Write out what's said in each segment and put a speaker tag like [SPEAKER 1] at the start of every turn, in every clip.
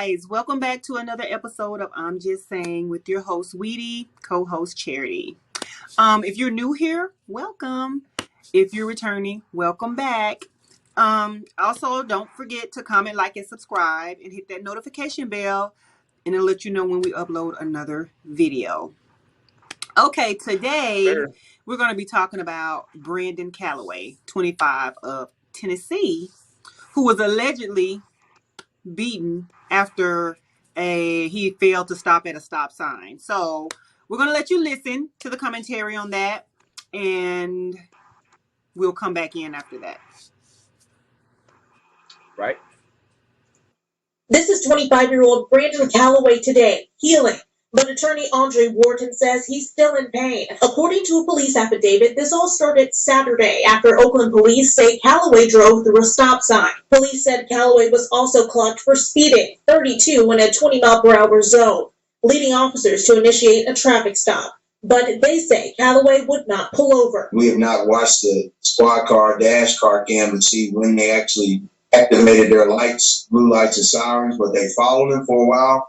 [SPEAKER 1] guys, welcome back to another episode of I'm Just Saying with your host Weedy, co-host Charity. If you're new here, welcome. If you're returning, welcome back. Also, don't forget to comment, like, and subscribe, and hit that notification bell, and it'll let you know when we upload another video. Okay, today we're going to be talking about Brandon Calloway, 25 of Tennessee, who was allegedly beaten after he failed to stop at a stop sign. So we're going to let you listen to the commentary on that, and we'll come back in after that.
[SPEAKER 2] Right.
[SPEAKER 3] This is 25-year-old Brandon Calloway today, healing. But attorney Andre Wharton says he's still in pain. According to a police affidavit, this all started Saturday after Oakland police say Calloway drove through a stop sign. Police said Calloway was also clocked for speeding, 32 in a 20-mile-per-hour zone, leading officers to initiate a traffic stop. But they say Calloway would not pull over.
[SPEAKER 4] We have not watched the squad car, dash car cam to see when they actually activated their lights, blue lights and sirens, but they followed them for a while.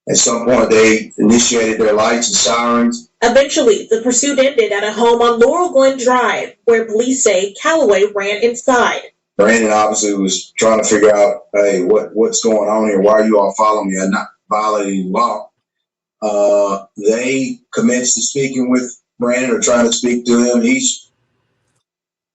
[SPEAKER 4] At some point, they initiated their lights and sirens.
[SPEAKER 3] Eventually, the pursuit ended at a home on Laurel Glen Drive, where police say Calloway ran inside.
[SPEAKER 4] Brandon obviously was trying to figure out, hey, what's going on here? Why are you all following me? I'm not violating the law. They commenced to speaking with Brandon or trying to speak to him. He's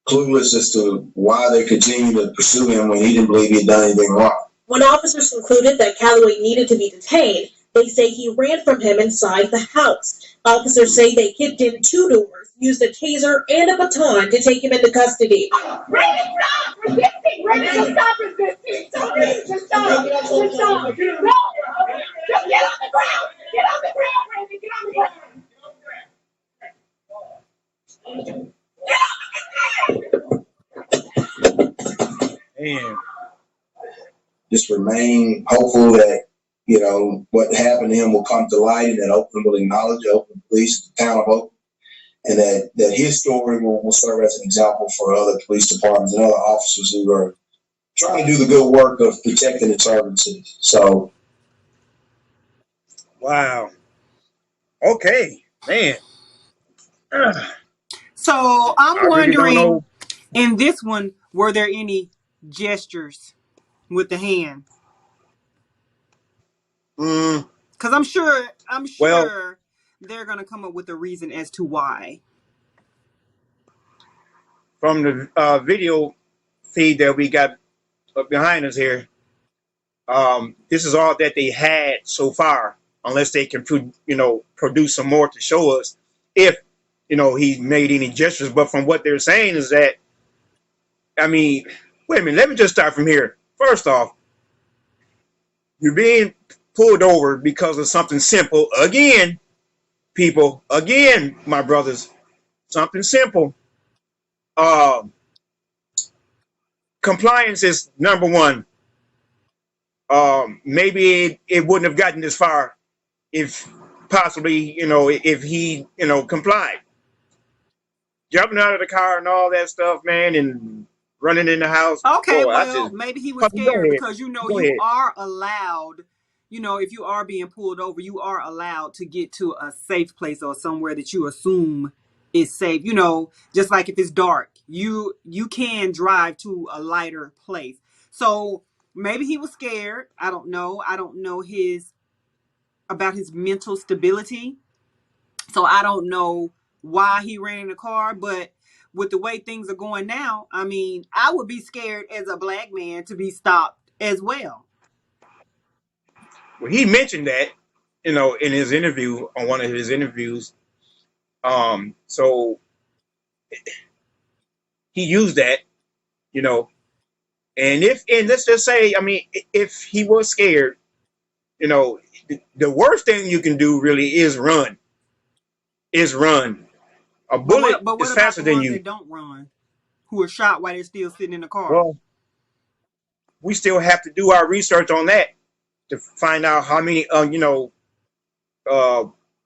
[SPEAKER 4] clueless as to why they continue to pursue him when he didn't believe he had done anything wrong.
[SPEAKER 3] When officers concluded that Calloway needed to be detained, they say he ran from him inside the house. Officers say they kicked in 2 doors, used a taser and a baton to take him into custody.
[SPEAKER 5] Brandon, stop! Resisting! Brandon, just stop resisting! Just stop! Just stop! No! Just get on the ground! Get on the ground, Brandon! Get on the ground!
[SPEAKER 2] Man.
[SPEAKER 4] Just remain hopeful that, what happened to him will come to light and that Oakland will acknowledge the Oakland police, the town of Oakland, and that his story will serve as an example for other police departments and other officers who are trying to do the good work of protecting its urban cities. So.
[SPEAKER 2] Wow. Okay, man.
[SPEAKER 1] So I'm wondering, in this one, were there any gestures with the hand? Because I'm sure they're going to come up with a reason as to why.
[SPEAKER 2] From the video feed that we got behind us here, this is all that they had so far, unless they can produce some more to show us if he made any gestures. But from what they're saying is that, I mean, wait a minute, let me just start from here. First off, you're being pulled over because of something simple. Again, people, my brothers, something simple. Compliance is number one. Maybe it wouldn't have gotten this far if possibly, if he, complied. Jumping out of the car and all that stuff, man, and running in the house.
[SPEAKER 1] Okay, maybe he was scared because, you are allowed, if you are being pulled over, you are allowed to get to a safe place or somewhere that you assume is safe. Just like if it's dark, you can drive to a lighter place. So maybe he was scared. I don't know. I don't know about his mental stability. So I don't know why he ran in the car, but with the way things are going now, I mean, I would be scared as a black man to be stopped as well.
[SPEAKER 2] Well, he mentioned that, in his interview, on one of his interviews. So he used that, and let's just say, I mean, if he was scared, the worst thing you can do really is run. A bullet is faster than you.
[SPEAKER 1] That don't run, who are shot while they're still sitting in the car.
[SPEAKER 2] Well, we still have to do our research on that to find out how many,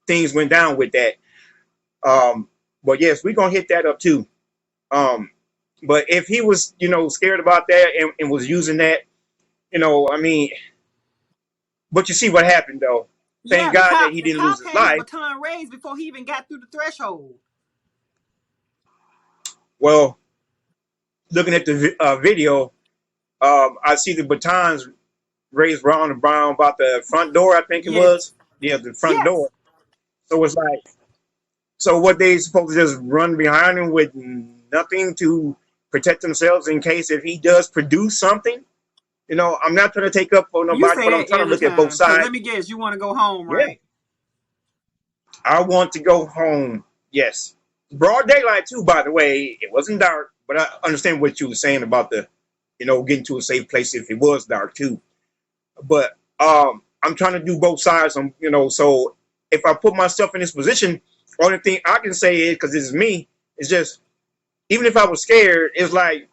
[SPEAKER 2] things went down with that. But yes, we're gonna hit that up too. But if he was, scared about that and was using that, I mean, But you see what happened though.
[SPEAKER 1] Yeah,
[SPEAKER 2] Thank God that he
[SPEAKER 1] the
[SPEAKER 2] didn't lose
[SPEAKER 1] cop
[SPEAKER 2] his
[SPEAKER 1] had his
[SPEAKER 2] life.
[SPEAKER 1] baton raised before he even got through the threshold.
[SPEAKER 2] Well, looking at the video, I see the batons raised around about the front door. I think it
[SPEAKER 1] Yes.
[SPEAKER 2] was. Yeah, the front
[SPEAKER 1] Yes.
[SPEAKER 2] door. So it's like, so what they supposed to just run behind him with nothing to protect themselves in case if he does produce something? You know, I'm not trying to take up for
[SPEAKER 1] You
[SPEAKER 2] nobody,
[SPEAKER 1] say
[SPEAKER 2] but I'm
[SPEAKER 1] that
[SPEAKER 2] trying to
[SPEAKER 1] every
[SPEAKER 2] look at both
[SPEAKER 1] time. Because
[SPEAKER 2] sides.
[SPEAKER 1] let me guess, you want to go home,
[SPEAKER 2] Yeah,
[SPEAKER 1] right?
[SPEAKER 2] I want to go home. Yes. Broad daylight too, by the way. It wasn't dark, but I understand what you were saying about the, getting to a safe place if it was dark too. But I'm trying to do both sides. So if I put myself in this position, only thing I can say is, because this is me, it's just, even if I was scared, it's like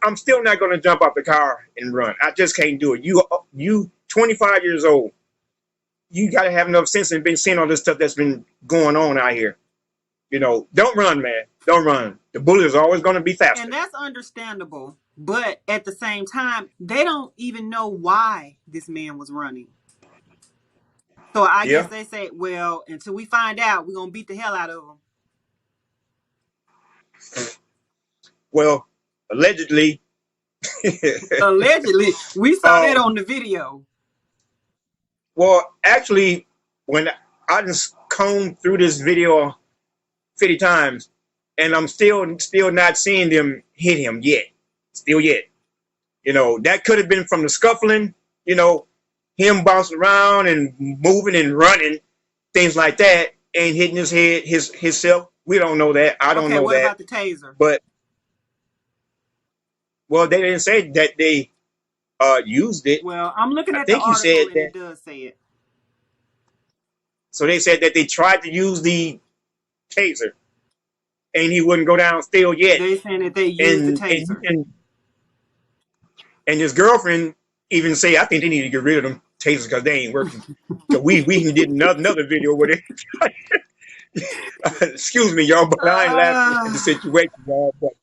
[SPEAKER 2] I'm still not going to jump out the car and run. I just can't do it. You 25 years old. You got to have enough sense and been seeing all this stuff that's been going on out here. Don't run, man. Don't run. The bullet is always going to be faster.
[SPEAKER 1] And that's understandable. But at the same time, they don't even know why this man was running. So I guess they say, well, until we find out, we're going to beat the hell out of him.
[SPEAKER 2] Well, allegedly.
[SPEAKER 1] Allegedly. We saw that on the video.
[SPEAKER 2] Well, actually, when I just combed through this video 50 times, and I'm still not seeing them hit him yet. Still yet. That could have been from the scuffling, him bouncing around and moving and running, things like that, and hitting his head, himself. We don't know that. I don't know
[SPEAKER 1] what
[SPEAKER 2] that.
[SPEAKER 1] About the taser?
[SPEAKER 2] But, well, they didn't say that they used it.
[SPEAKER 1] Well, I'm looking at
[SPEAKER 2] the article,
[SPEAKER 1] and it does say it.
[SPEAKER 2] So they said that they tried to use the taser, and he wouldn't go down still yet.
[SPEAKER 1] They saying that they used the taser.
[SPEAKER 2] And his girlfriend even say, I think they need to get rid of them tasers because they ain't working. So we did another video with it. Excuse me, y'all, but I ain't laughing at the situation, y'all. But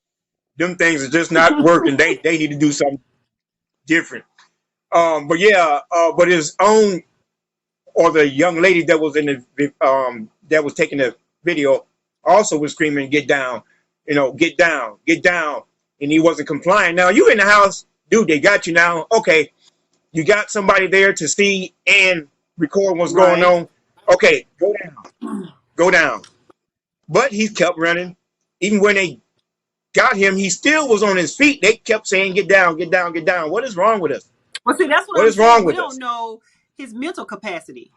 [SPEAKER 2] them things are just not working. They need to do something different. But yeah, but his own, or the young lady that was in the that was taking the video also was screaming, "Get down, get down, get down," and he wasn't complying. Now you in the house, dude. They got you now. Okay, you got somebody there to see and record what's going on. Okay, go down, go down. But he kept running. Even when they got him, he still was on his feet. They kept saying, "Get down, get down, get down." What is wrong with us?
[SPEAKER 1] Well, see, that's what is wrong with us. We don't know his mental capacity.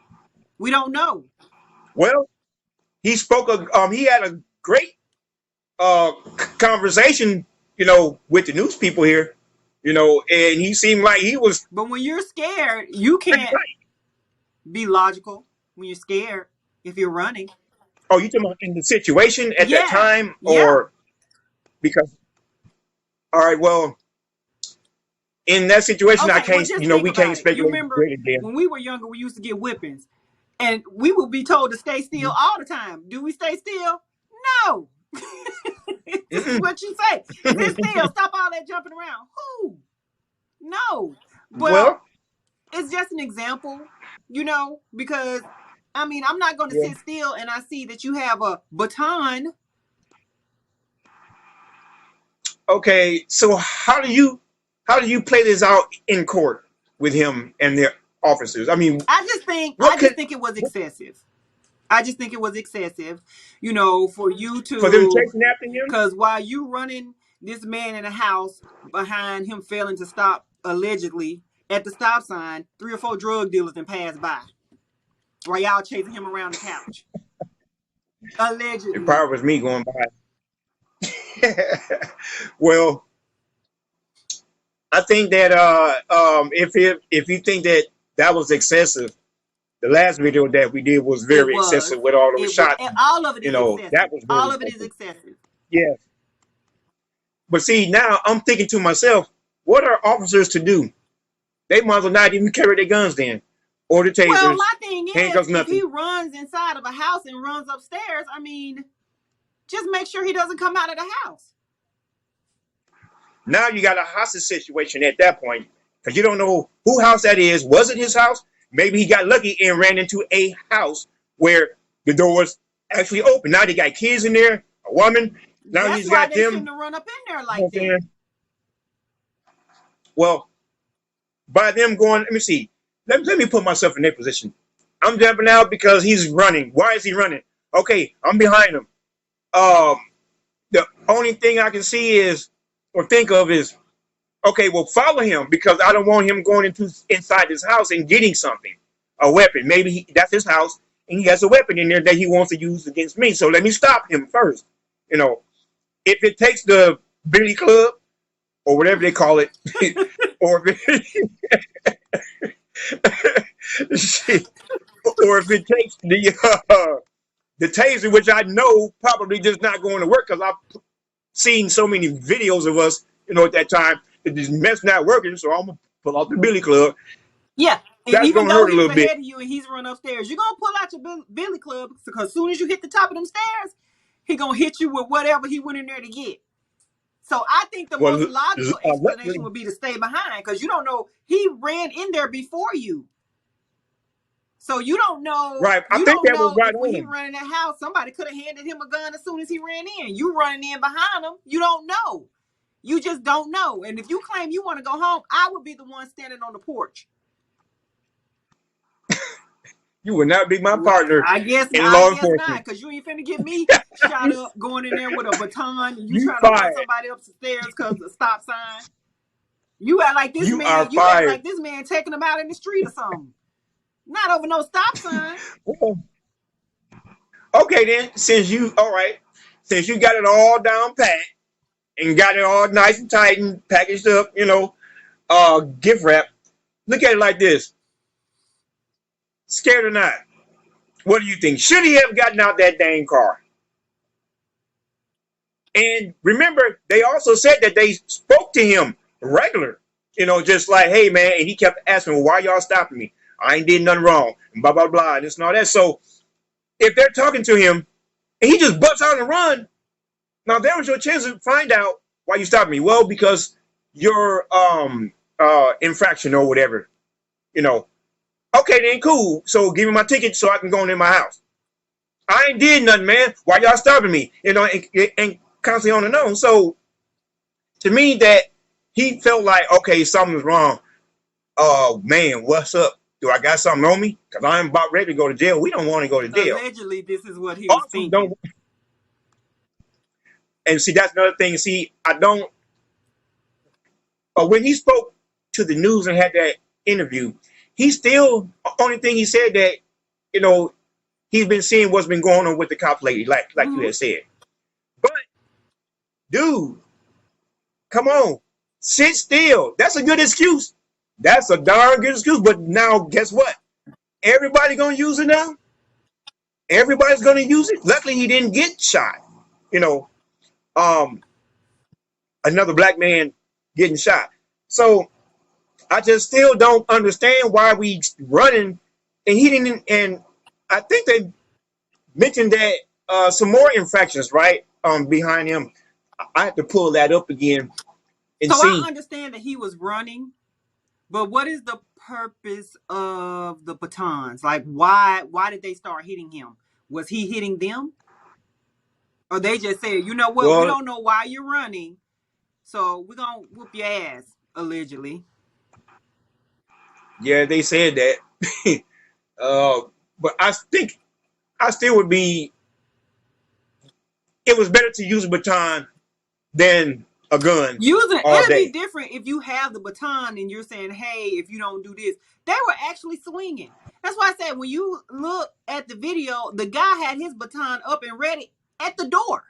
[SPEAKER 1] We don't know.
[SPEAKER 2] Well, he spoke. He had a great conversation, with the news people here, and he seemed like he was.
[SPEAKER 1] But when you're scared, you can't be logical. When you're scared, if you're running.
[SPEAKER 2] Oh, you talking about in the situation at that time, or because? All right, well, in that situation, I can't. We can't speculate.
[SPEAKER 1] You remember when we were younger, we used to get whippings, and we would be told to stay still all the time. Do we stay still? No. This is what you say. Sit still. Stop all that jumping around. Who? No. Well, it's just an example, because I'm not going to sit still and I see that you have a baton.
[SPEAKER 2] Okay, so how do you play this out in court with him and their officers? I just think it was excessive. I just think it was excessive, for you to, for them chasing after him.
[SPEAKER 1] Because while you running this man in a house behind him failing to stop allegedly at the stop sign, 3 or 4 drug dealers then passed by while y'all chasing him around the couch. Allegedly.
[SPEAKER 2] It probably was me going by. Well, I think that if you think that was excessive, the last video that we did was very excessive with all those shots.
[SPEAKER 1] All of it is excessive.
[SPEAKER 2] That was
[SPEAKER 1] all of it is excessive.
[SPEAKER 2] Yes. But see, now I'm thinking to myself, what are officers to do? They might as well not even carry their guns then, or the tasers.
[SPEAKER 1] Well, my thing is, if he runs inside of a house and runs upstairs, just make sure he doesn't come out of the house.
[SPEAKER 2] Now you got a hostage situation at that point, because you don't know who house that is. Was it his house? Maybe he got lucky and ran into a house where the door was actually open. Now they got kids in there, a woman. Now
[SPEAKER 1] That's
[SPEAKER 2] he's
[SPEAKER 1] why
[SPEAKER 2] got
[SPEAKER 1] they
[SPEAKER 2] them.
[SPEAKER 1] shouldn't have run up in there
[SPEAKER 2] You know
[SPEAKER 1] like
[SPEAKER 2] what I'm
[SPEAKER 1] that.
[SPEAKER 2] saying? Well, by them going, let me see. Let me put myself in their position. I'm jumping out because he's running. Why is he running? Okay, I'm behind him. Um, the only thing I can see is or think of is, okay, well, follow him because I don't want him going inside his house and getting something, a weapon. Maybe that's his house and he has a weapon in there that he wants to use against me. So let me stop him first. You know, if it takes the Billy Club or whatever they call it, or if it, or if it takes the taser, which I know probably just not going to work because I've seen so many videos of us, at that time that this mess not working. So I'm gonna pull out the Billy Club.
[SPEAKER 1] Yeah, and
[SPEAKER 2] That's
[SPEAKER 1] even
[SPEAKER 2] gonna
[SPEAKER 1] though
[SPEAKER 2] hurt a
[SPEAKER 1] he's
[SPEAKER 2] little bit.
[SPEAKER 1] ahead of you and he's run upstairs, you're gonna pull out your Billy Club because as soon as you hit the top of them stairs, he gonna hit you with whatever he went in there to get. So I think the most
[SPEAKER 2] Well,
[SPEAKER 1] logical explanation
[SPEAKER 2] luckily,
[SPEAKER 1] would be to stay behind because you don't know he ran in there before you. So you don't know
[SPEAKER 2] right. I think that was right
[SPEAKER 1] if when
[SPEAKER 2] on
[SPEAKER 1] he
[SPEAKER 2] him.
[SPEAKER 1] ran in that house, somebody could have handed him a gun as soon as he ran in. You running in behind him, you don't know. You just don't know. And if you claim you want to go home, I would be the one standing on the porch.
[SPEAKER 2] You would not be my
[SPEAKER 1] Well,
[SPEAKER 2] partner
[SPEAKER 1] I guess
[SPEAKER 2] in law
[SPEAKER 1] not,
[SPEAKER 2] enforcement.
[SPEAKER 1] because you ain't finna get me shot up going in there with a baton and you
[SPEAKER 2] You
[SPEAKER 1] trying to run
[SPEAKER 2] fired.
[SPEAKER 1] somebody up the stairs because of the stop sign. You act like this
[SPEAKER 2] You
[SPEAKER 1] man.
[SPEAKER 2] are
[SPEAKER 1] You act
[SPEAKER 2] fired.
[SPEAKER 1] like this man taking them out in the street or something. Not over no stop sign.
[SPEAKER 2] Well, okay then. Since you got it all down pat and got it all nice and tight and packaged up, gift wrap. Look at it like this. Scared or not? What do you think? Should he have gotten out that dang car? And remember, they also said that they spoke to him regular, just like, hey, man. And he kept asking, well, why y'all stopping me? I ain't did nothing wrong, and blah, blah, blah, and this and all that. So if they're talking to him and he just busts out and run, now there was your chance to find out why you stopped me. Well, because your infraction or whatever, Okay, then cool. So give me my ticket so I can go in my house. I ain't did nothing, man. Why y'all stopping me? And constantly on and on. So to me, that he felt like, okay, something's wrong. Oh man, what's up? Do I got something on me? Because I'm about ready to go to jail. We don't want to go to jail.
[SPEAKER 1] Allegedly, this is what he was
[SPEAKER 2] Also,
[SPEAKER 1] thinking.
[SPEAKER 2] don't. And see, that's another thing. See, I don't. When he spoke to the news and had that interview, he still only thing he said that he's been seeing what's been going on with the cop lady, like you had said. But dude, come on, sit still. That's a good excuse. That's a darn good excuse. But now, guess what? Everybody gonna use it now. Everybody's gonna use it. Luckily, he didn't get shot. You know, another black man getting shot. So I just still don't understand why we running. And he didn't. And I think they mentioned that some more infractions, right? Behind him. I have to pull that up again and
[SPEAKER 1] So
[SPEAKER 2] see.
[SPEAKER 1] I understand that he was running, but what is the purpose of the batons? Like, why did they start hitting him? Was he hitting them? Or they just said, you know what, we
[SPEAKER 2] Well,
[SPEAKER 1] don't know why you're running, so we're going to whoop your ass, allegedly.
[SPEAKER 2] yeah, they said that. But I think I still would be. It was better to use a baton than a gun all
[SPEAKER 1] It'll be
[SPEAKER 2] day.
[SPEAKER 1] different if you have the baton and you're saying, hey, if you don't do this. They were actually swinging. That's why I said when you look at the video, the guy had his baton up and ready at the door.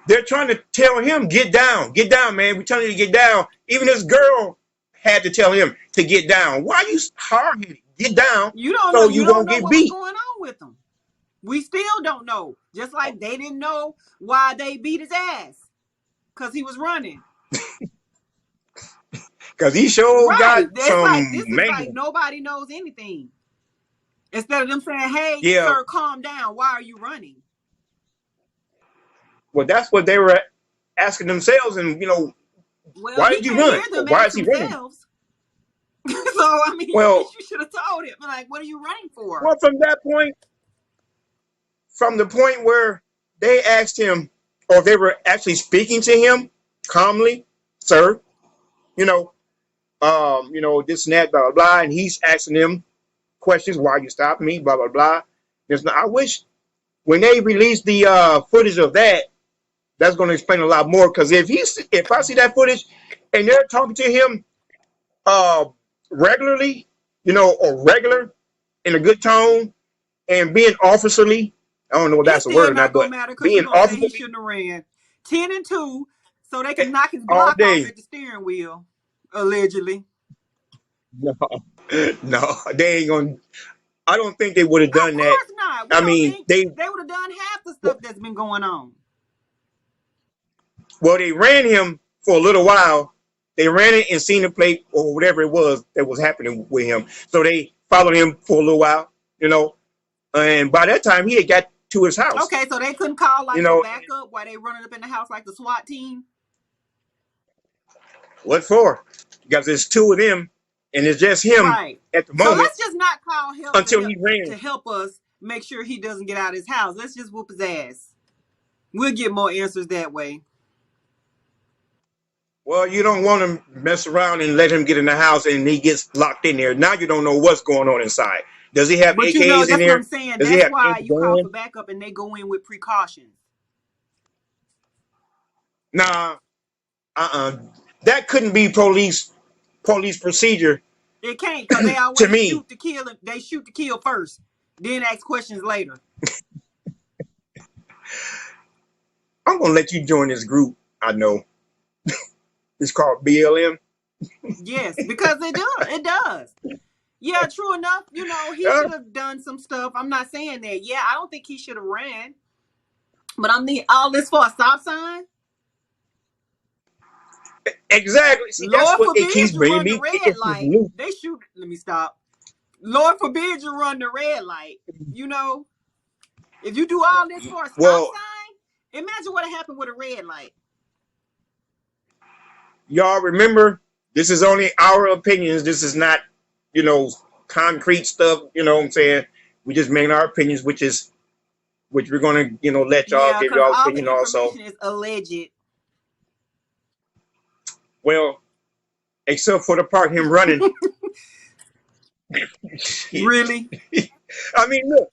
[SPEAKER 2] They're trying to tell him, get down, man. We're telling you to get down. Even this girl had to tell him to get down. Why are you hard-headed? Get down
[SPEAKER 1] You don't know.
[SPEAKER 2] so
[SPEAKER 1] You
[SPEAKER 2] you
[SPEAKER 1] don't
[SPEAKER 2] won't
[SPEAKER 1] know
[SPEAKER 2] get
[SPEAKER 1] what was
[SPEAKER 2] beat.
[SPEAKER 1] going on with him. We still don't know. Just like they didn't know why they beat his ass because he was running.
[SPEAKER 2] Because he sure got
[SPEAKER 1] This
[SPEAKER 2] some,
[SPEAKER 1] is like
[SPEAKER 2] man.
[SPEAKER 1] nobody knows anything. Instead of them saying, hey,
[SPEAKER 2] Yeah,
[SPEAKER 1] sir, calm down. Why are you running?
[SPEAKER 2] well, that's what they were asking themselves. And,
[SPEAKER 1] Well,
[SPEAKER 2] Why
[SPEAKER 1] he
[SPEAKER 2] did you
[SPEAKER 1] can't hear
[SPEAKER 2] run? Or
[SPEAKER 1] them
[SPEAKER 2] why
[SPEAKER 1] ask
[SPEAKER 2] is he running?
[SPEAKER 1] themselves. So I mean,
[SPEAKER 2] Well,
[SPEAKER 1] you should have told him. Like, what are you running for?
[SPEAKER 2] well, from the point where they asked him, or they were actually speaking to him calmly, sir, you know, this and that, blah blah blah, and he's asking them questions, why you stopping me, blah blah blah. I wish when they release the footage of that, that's going to explain a lot more. Because if I see that footage and they're talking to him uh, regularly, or regular in a good tone and being officerly, I don't know if
[SPEAKER 1] It's
[SPEAKER 2] that's a
[SPEAKER 1] still
[SPEAKER 2] word or not,
[SPEAKER 1] not gonna
[SPEAKER 2] but
[SPEAKER 1] matter because you're
[SPEAKER 2] being
[SPEAKER 1] gonna say he
[SPEAKER 2] officerly
[SPEAKER 1] shouldn't have ran 10-2, so they can knock his
[SPEAKER 2] all
[SPEAKER 1] block off
[SPEAKER 2] day.
[SPEAKER 1] at the steering wheel, allegedly.
[SPEAKER 2] No, no, they ain't gonna. I don't think they would have
[SPEAKER 1] Of
[SPEAKER 2] done that.
[SPEAKER 1] course not. We
[SPEAKER 2] I
[SPEAKER 1] don't
[SPEAKER 2] mean,
[SPEAKER 1] think they would have done half the stuff that's been going on.
[SPEAKER 2] they ran him for a little while. They ran it and seen the plate or whatever it was that was happening with him. So they followed him for a little while, and by that time he had got to his house.
[SPEAKER 1] Okay, so they couldn't call
[SPEAKER 2] You
[SPEAKER 1] like for
[SPEAKER 2] know,
[SPEAKER 1] backup while they running up in the house like the SWAT team.
[SPEAKER 2] what for? Because there's two of them, and it's just him
[SPEAKER 1] Right.
[SPEAKER 2] at the
[SPEAKER 1] So
[SPEAKER 2] moment
[SPEAKER 1] let's just not call help
[SPEAKER 2] until he ran.
[SPEAKER 1] to help us make sure he doesn't get out of his house. Let's just whoop his ass. We'll get more answers that way.
[SPEAKER 2] Well, you don't want to mess around and let him get in the house and he gets locked in there. Now you don't know what's going on inside. Does he have
[SPEAKER 1] But
[SPEAKER 2] AKs in
[SPEAKER 1] that's what
[SPEAKER 2] there?
[SPEAKER 1] I'm saying.
[SPEAKER 2] Does he
[SPEAKER 1] That's
[SPEAKER 2] have
[SPEAKER 1] why
[SPEAKER 2] empty
[SPEAKER 1] you call for
[SPEAKER 2] guns?
[SPEAKER 1] backup and they go in with precautions.
[SPEAKER 2] Nah, that couldn't be police procedure
[SPEAKER 1] It can't because they
[SPEAKER 2] to
[SPEAKER 1] always
[SPEAKER 2] me.
[SPEAKER 1] shoot to kill. They shoot to kill first, then ask questions later.
[SPEAKER 2] I'm gonna let you join this group. I know it's called BLM.
[SPEAKER 1] Yes, because it does. It does. Yeah, true enough. He
[SPEAKER 2] Uh,
[SPEAKER 1] should have done some stuff. I'm not saying that. Yeah, I don't think he should have ran. But all this for a stop sign.
[SPEAKER 2] exactly. See, that's
[SPEAKER 1] Lord
[SPEAKER 2] what it
[SPEAKER 1] forbid
[SPEAKER 2] keeps
[SPEAKER 1] you
[SPEAKER 2] bringing
[SPEAKER 1] run the
[SPEAKER 2] me.
[SPEAKER 1] red
[SPEAKER 2] It's this
[SPEAKER 1] light.
[SPEAKER 2] loop.
[SPEAKER 1] They shoot. Let me stop. Lord forbid you run the red light. If you do all this for a stop
[SPEAKER 2] Well,
[SPEAKER 1] sign, imagine what happened with a red light.
[SPEAKER 2] y'all remember, this is only our opinions. This is not, concrete stuff. You know what I'm saying? We just making our opinions, which we're gonna, let y'all
[SPEAKER 1] Yeah,
[SPEAKER 2] give
[SPEAKER 1] because
[SPEAKER 2] y'all
[SPEAKER 1] all the
[SPEAKER 2] opinion also.
[SPEAKER 1] information is alleged.
[SPEAKER 2] Well, except for the part him running.
[SPEAKER 1] Really?
[SPEAKER 2] I mean, look,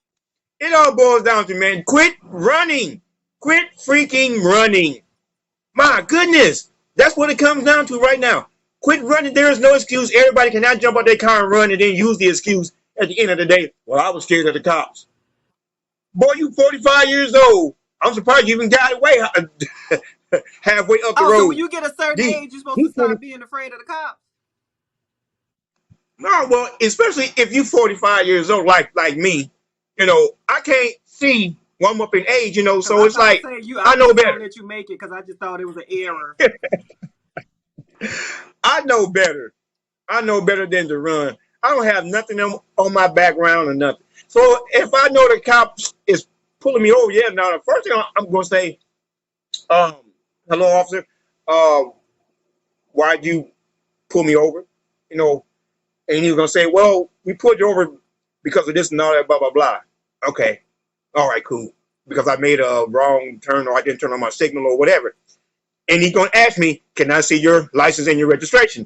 [SPEAKER 2] it all boils down to, man, quit running. Quit freaking running. My goodness. That's what it comes down to right now. Quit running. There is no excuse. Everybody cannot jump out their car and run and then use the excuse at the end of the day. Well, I was scared of the cops. Boy, you 45 years old. I'm surprised you even got away halfway up the road.
[SPEAKER 1] So when you get a certain age, you're supposed to stop being afraid of the cops?
[SPEAKER 2] No, well, especially if you're 45 years old, like me, I can't see one I'm up in age, so it's like, I know better.
[SPEAKER 1] Let you make it because I just thought it was an error.
[SPEAKER 2] I know better. I know better than to run. I don't have nothing on my background or nothing. So if I know the cops is pulling me over, yeah, now the first thing I'm going to say, hello, officer, why'd you pull me over? And he's going to say, well, we pulled you over because of this and all that, blah, blah, blah. Okay. All right, cool. Because I made a wrong turn or I didn't turn on my signal or whatever. And he's going to ask me, can I see your license and your registration?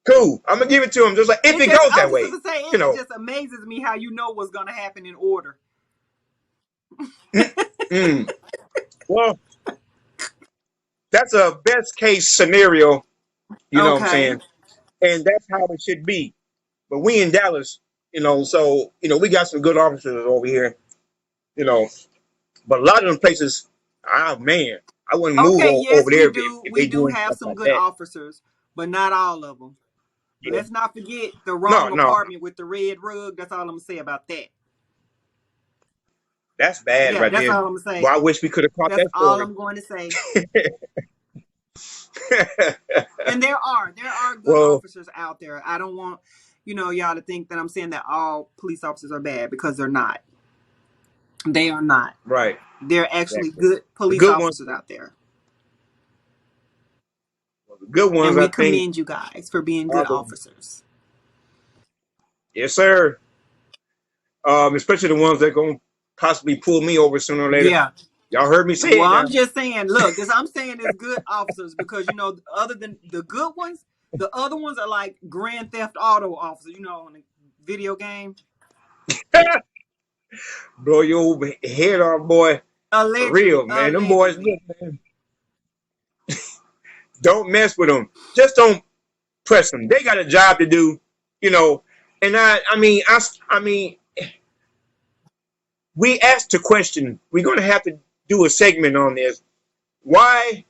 [SPEAKER 2] Cool. I'm going to give it to him just like if it goes that way.
[SPEAKER 1] It just amazes me how you know what's going to happen in order.
[SPEAKER 2] Well, that's a best case scenario, you know what I'm saying? And that's how it should be. But we in Dallas, so, we got some good officers over here, but a lot of them places, man, I wouldn't move over there.
[SPEAKER 1] We do have some good officers, but not all of them. Yeah. Let's not forget the wrong apartment with the red rug. That's all I'm going to say about that.
[SPEAKER 2] That's bad right there.
[SPEAKER 1] That's all I'm going to say.
[SPEAKER 2] Well, I wish we could have caught that story.
[SPEAKER 1] That's all I'm going to say. And there are good officers out there. I don't want, y'all to think that I'm saying that all police officers are bad, because they're not. They are not.
[SPEAKER 2] Right.
[SPEAKER 1] They're actually good police officers out there.
[SPEAKER 2] The good ones,
[SPEAKER 1] And we
[SPEAKER 2] I think,
[SPEAKER 1] commend you guys for being
[SPEAKER 2] are
[SPEAKER 1] good
[SPEAKER 2] the
[SPEAKER 1] officers.
[SPEAKER 2] yes, sir. Especially the ones that gonna possibly pull me over sooner or later.
[SPEAKER 1] Yeah.
[SPEAKER 2] Y'all heard me say
[SPEAKER 1] Well,
[SPEAKER 2] it now.
[SPEAKER 1] I'm just saying, look, I'm saying it's good officers because, you know, other than the good ones, the other ones are like Grand Theft Auto officers, you know, in a video game.
[SPEAKER 2] Blow your head off, boy. For
[SPEAKER 1] Allegedly.
[SPEAKER 2] real, man. Them boys, look, man. Don't mess with them. Just don't press them. They got a job to do, you know. And I mean, we asked a question. We're gonna have to do a segment on this. Why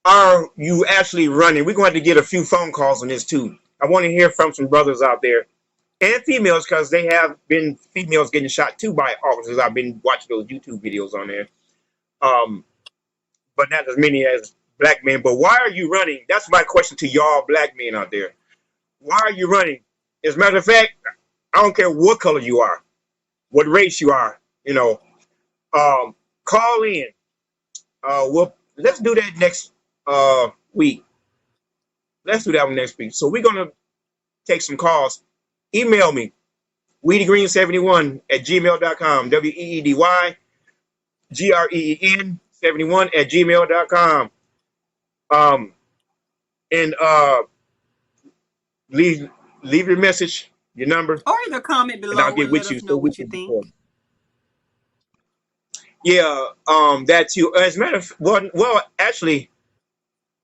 [SPEAKER 2] are you actually running? We're going to get a few phone calls on this too. I want to hear from some brothers out there and females because they have been females getting shot too by officers. I've been watching those YouTube videos on there, but not as many as black men. But why are you running? That's my question to y'all black men out there. Why are you running? As a matter of fact, I don't care what color you are, what race you are. You know, call in. Let's do that next week. Let's do that one next week. So we're gonna take some calls. Email me, weedygreen71@gmail.com. WEEDYGREEN71@gmail.com. And leave your message, your number,
[SPEAKER 1] Or either comment
[SPEAKER 2] and I'll
[SPEAKER 1] below
[SPEAKER 2] get
[SPEAKER 1] and let
[SPEAKER 2] with you
[SPEAKER 1] us
[SPEAKER 2] so
[SPEAKER 1] know
[SPEAKER 2] we
[SPEAKER 1] what you
[SPEAKER 2] can
[SPEAKER 1] think.
[SPEAKER 2] record. Yeah, that's you. As a matter of actually,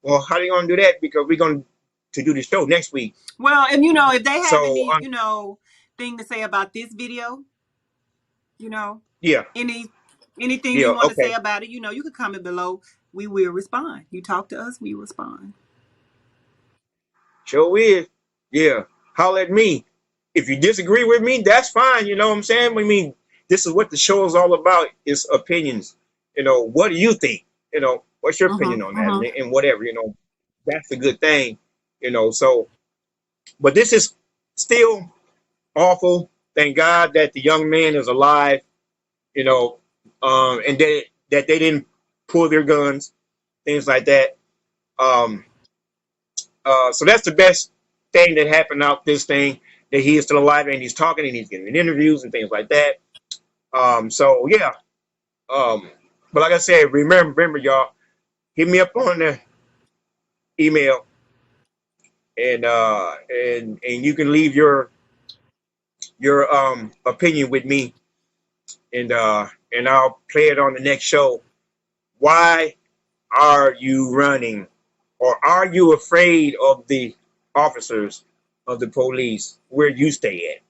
[SPEAKER 2] how are you gonna do that? Because we're going to do the show next week.
[SPEAKER 1] Well, and you know, if they have
[SPEAKER 2] So,
[SPEAKER 1] any, you know, thing to say about this video, you know,
[SPEAKER 2] yeah,
[SPEAKER 1] anything
[SPEAKER 2] yeah,
[SPEAKER 1] you want to say
[SPEAKER 2] okay.
[SPEAKER 1] about it, you know, you can comment below. We will respond. You talk to us, we respond.
[SPEAKER 2] Sure is. Yeah. Holler at me. If you disagree with me, that's fine. You know what I'm saying? I mean, this is what the show is all about, is opinions. You know, what do you think? You know, what's your opinion on that? And whatever, you know, that's a good thing. You know, so, but this is still awful. Thank God that the young man is alive, you know, and that they didn't pull their guns, things like that. So that's the best thing that happened out this thing, that he is still alive and he's talking and he's getting interviews and things like that. So yeah. But like I said, remember y'all, hit me up on the email and you can leave your opinion with me and I'll play it on the next show. Why are you running? Or are you afraid of the officers of the police where you stay at?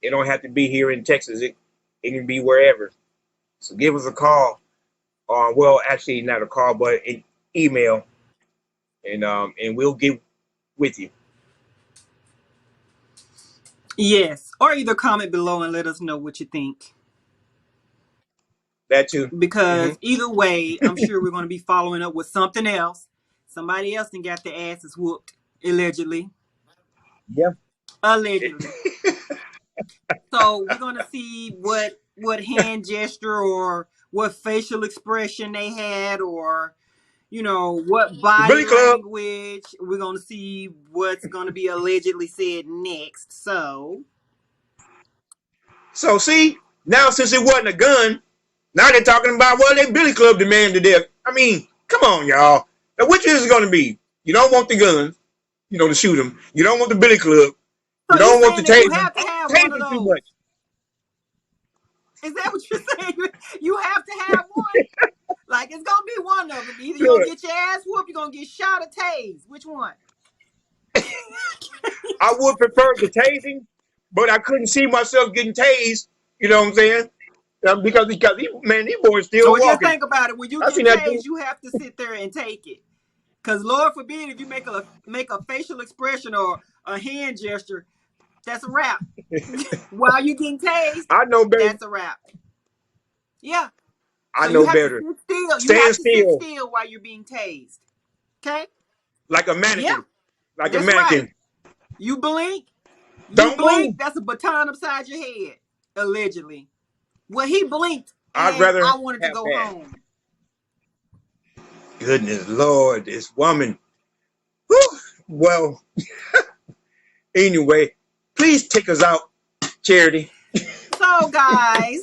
[SPEAKER 2] It don't have to be here in Texas. It can be wherever. So give us a call. Well, actually not a call, but an email, and we'll get with you.
[SPEAKER 1] Yes. Or either comment below and let us know what you think.
[SPEAKER 2] That too.
[SPEAKER 1] Because either way, I'm sure we're going to be following up with something else. Somebody else and got their asses whooped, allegedly.
[SPEAKER 2] Yeah.
[SPEAKER 1] Allegedly. So we're going to see what hand gesture or what facial expression they had, or, you know, what body language. We're going to see what's going to be allegedly said next. So
[SPEAKER 2] see, now since it wasn't a gun, now they're talking about, well, they Billy Club demanded it. I mean, come on, y'all. Now, which is it going to be? You don't want the guns, you know, to shoot them. You don't want the Billy Club. You don't want the taser.
[SPEAKER 1] You have to have one of those. Too much. Is that what you're saying? You have to have one? Like, it's going to be one of them. Either you're going to get your ass whooped, you're going to get shot or tased. Which one?
[SPEAKER 2] I would prefer the tasing, but I couldn't see myself getting tased. You know what I'm saying? Because these boys still walking.
[SPEAKER 1] Just think about it. When you get tased, you have to sit there and take it. Because Lord forbid if you make a facial expression or a hand gesture, that's a wrap. While you're getting tased,
[SPEAKER 2] I know better.
[SPEAKER 1] That's a wrap. Yeah.
[SPEAKER 2] I know better.
[SPEAKER 1] You have to sit still while you're being tased. Okay?
[SPEAKER 2] Like a mannequin.
[SPEAKER 1] Yeah.
[SPEAKER 2] Like a mannequin.
[SPEAKER 1] Right. You blink.
[SPEAKER 2] Don't blink.
[SPEAKER 1] That's a baton upside your head. Allegedly. Well, he blinked.
[SPEAKER 2] I wanted
[SPEAKER 1] to go home.
[SPEAKER 2] Goodness Lord, this woman. Well, anyway, please take us out, Charity.
[SPEAKER 1] So, guys,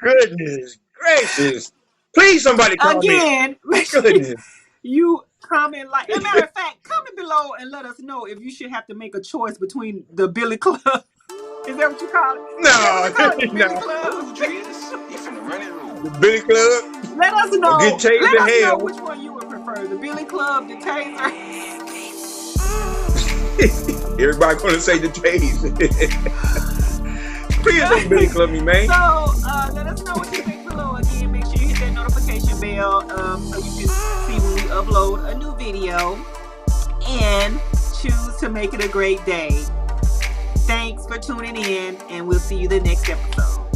[SPEAKER 2] Goodness gracious. Please, somebody call me.
[SPEAKER 1] again, make sure
[SPEAKER 2] Goodness.
[SPEAKER 1] you comment, like, as a matter of fact, comment below and let us know if you should have to make a choice between the Billy Club. Is that what you call it?
[SPEAKER 2] No,
[SPEAKER 1] The Billy
[SPEAKER 2] no.
[SPEAKER 1] Club.
[SPEAKER 2] The Billy Club.
[SPEAKER 1] Let us know.
[SPEAKER 2] Get tased
[SPEAKER 1] Let
[SPEAKER 2] to
[SPEAKER 1] us know
[SPEAKER 2] hell.
[SPEAKER 1] which one you would prefer, the Billy Club, the Taser.
[SPEAKER 2] Everybody gonna say the taste. Please don't Billy Club me, man.
[SPEAKER 1] So let us know what you think below. Again, make sure you hit that notification bell so you can see when we upload a new video, and choose to make it a great day. Thanks for tuning in, and we'll see you the next episode.